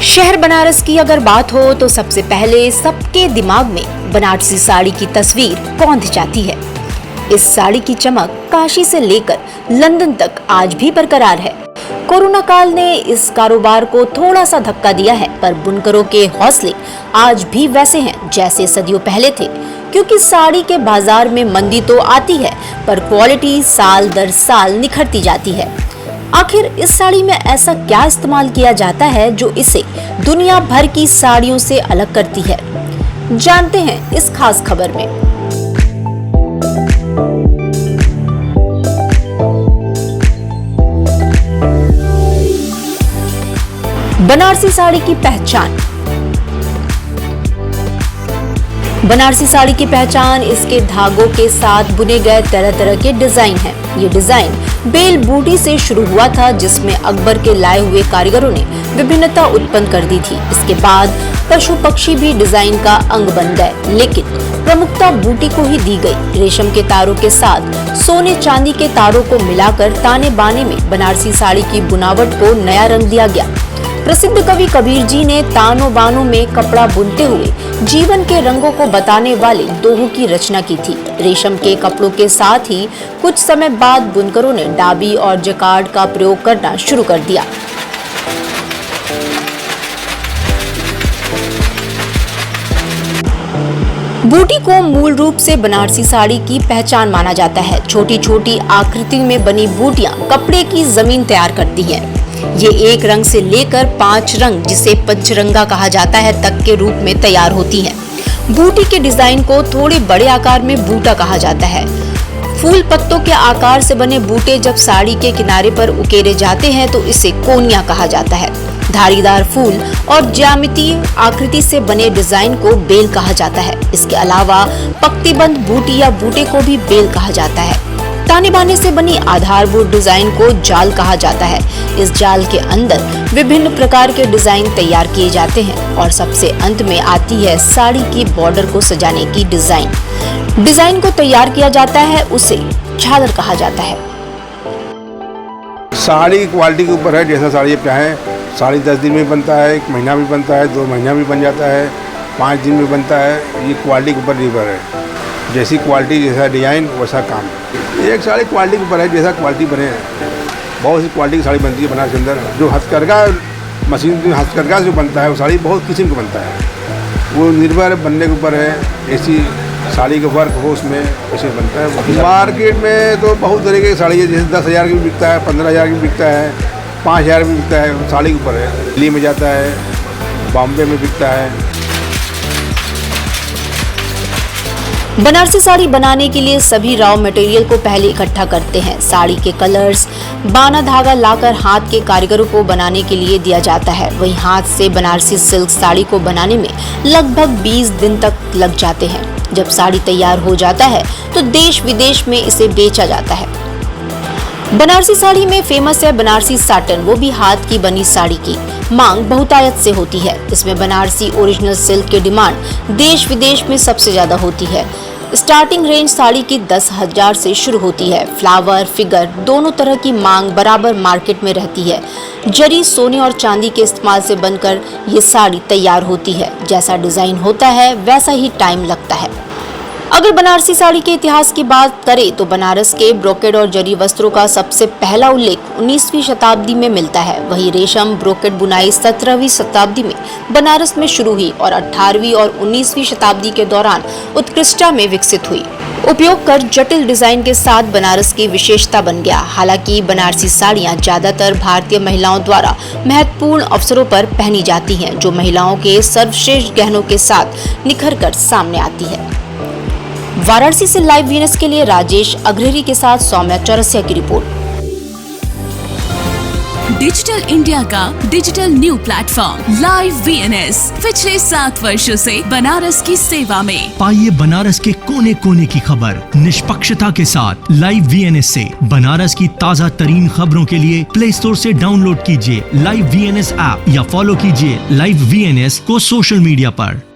शहर बनारस की अगर बात हो तो सबसे पहले सबके दिमाग में बनारसी साड़ी की तस्वीर पौंध जाती है। इस साड़ी की चमक काशी से लेकर लंदन तक आज भी बरकरार है। कोरोना काल ने इस कारोबार को थोड़ा सा धक्का दिया है, पर बुनकरों के हौसले आज भी वैसे हैं जैसे सदियों पहले थे। क्योंकि साड़ी के बाजार में मंदी तो आती है, पर क्वालिटी साल दर साल निखरती जाती है। आखिर इस साड़ी में ऐसा क्या इस्तेमाल किया जाता है जो इसे दुनिया भर की साड़ियों से अलग करती है, जानते हैं इस खास खबर में। बनारसी साड़ी की पहचान। बनारसी साड़ी की पहचान इसके धागों के साथ बुने गए तरह तरह के डिजाइन हैं। ये डिजाइन बेल बूटी से शुरू हुआ था, जिसमें अकबर के लाए हुए कारीगरों ने विभिन्नता उत्पन्न कर दी थी। इसके बाद पशु पक्षी भी डिजाइन का अंग बन गए, लेकिन प्रमुखता बूटी को ही दी गई। रेशम के तारों के साथ सोने चांदी के तारों को मिलाकर ताने बाने में बनारसी साड़ी की बुनावट को नया रंग दिया गया। प्रसिद्ध कवि कबीर जी ने तानों बानों में कपड़ा बुनते हुए जीवन के रंगों को बताने वाले दोहों की रचना की थी। रेशम के कपड़ों के साथ ही कुछ समय बाद बुनकरों ने डाबी और जकार्ड का प्रयोग करना शुरू कर दिया। बूटी को मूल रूप से बनारसी साड़ी की पहचान माना जाता है। छोटी छोटी आकृतियों में बनी बूटियां कपड़े की जमीन तैयार करती हैं। ये एक रंग से लेकर 5 रंग, जिसे पंचरंगा कहा जाता है, तक के रूप में तैयार होती हैं। बूटी के डिजाइन को थोड़े बड़े आकार में बूटा कहा जाता है। फूल पत्तों के आकार से बने बूटे जब साड़ी के किनारे पर उकेरे जाते हैं तो इसे कोनिया कहा जाता है। धारीदार फूल और ज्यामितीय आकृति से बने डिजाइन को बेल कहा जाता है। इसके अलावा पंक्तिबंद बूटी या बूटे को भी बेल कहा जाता है। ताने बाने से बनी आधारभूत डिजाइन को जाल कहा जाता है। इस जाल के अंदर विभिन्न प्रकार के डिजाइन तैयार किए जाते हैं और सबसे अंत में आती है साड़ी की बॉर्डर को सजाने की डिजाइन। डिजाइन को तैयार किया जाता है, उसे झालर कहा जाता है। साड़ी की क्वालिटी के ऊपर है, जैसा साड़ी चाहे। साड़ी 10 दिन में बनता है, 1 महीना भी बनता है, 2 महीना भी बन जाता है, 5 दिन में बनता है। ये क्वालिटी के ऊपर निर्भर है। जैसी क्वालिटी, जैसा डिजाइन, वैसा काम। एक साड़ी क्वालिटी के ऊपर है, जैसा क्वालिटी बने। बहुत सी क्वालिटी की साड़ी बनती है बनारस के अंदर। जो हथकरघा मशीन हथकरघा जो बनता है, वो साड़ी बहुत किस्म का बनता है। वो निर्भर बनने के ऊपर है। ऐसी साड़ी का वर्क हो उसमें वैसे बनता है। मार्केट में तो बहुत तरीके की साड़ी है, जैसे 10,000 की भी बिकता है, 15,000 की भी बिकता है, 5,000 में बिकता है। साड़ी के ऊपर है। दिल्ली में जाता है, बॉम्बे में बिकता है। बनारसी साड़ी बनाने के लिए सभी रॉ मटेरियल को पहले इकट्ठा करते हैं। साड़ी के कलर्स, बाना धागा लाकर हाथ के कारीगरों को बनाने के लिए दिया जाता है। वहीं हाथ से बनारसी सिल्क साड़ी को बनाने में लगभग 20 दिन तक लग जाते हैं। जब साड़ी तैयार हो जाता है तो देश विदेश में इसे बेचा जाता है। बनारसी साड़ी में फेमस है बनारसी साटन, वो भी हाथ की बनी साड़ी की मांग बहुतायत से होती है। इसमें बनारसी ओरिजिनल सिल्क की डिमांड देश विदेश में सबसे ज्यादा होती है। स्टार्टिंग रेंज साड़ी की 10,000 से शुरू होती है। फ्लावर, फिगर दोनों तरह की मांग बराबर मार्केट में रहती है। जरी, सोने और चांदी के इस्तेमाल से बनकर ये साड़ी तैयार होती है। जैसा डिजाइन होता है वैसा ही टाइम लगता है। अगर बनारसी साड़ी के इतिहास की बात करें तो बनारस के ब्रोकेड और जरी वस्त्रों का सबसे पहला उल्लेख 19वीं शताब्दी में मिलता है। वहीं रेशम ब्रोकेड बुनाई 17वीं शताब्दी में बनारस में शुरू हुई और 18वीं और 19वीं शताब्दी के दौरान उत्कृष्टता में विकसित हुई। उपयोग कर जटिल डिजाइन के साथ बनारस की विशेषता बन गया। हालांकि बनारसी साड़ियां ज्यादातर भारतीय महिलाओं द्वारा महत्वपूर्ण अवसरों पर पहनी जाती हैं, जो महिलाओं के सर्वश्रेष्ठ गहनों के साथ निखर कर सामने आती है। वाराणसी से लाइव वीएनएस के लिए राजेश अग्रहरी के साथ सौम्या चौरसिया की रिपोर्ट। डिजिटल इंडिया का digital new platform live VNS पिछले 7 वर्षों से बनारस की सेवा में। पाइए बनारस के कोने कोने की खबर निष्पक्षता के साथ। लाइव वीएनएस से बनारस की ताज़ा तरीन खबरों के लिए प्ले स्टोर से डाउनलोड कीजिए लाइव वीएनएस ऐप या फॉलो कीजिए लाइव वीएनएस को सोशल मीडिया पर।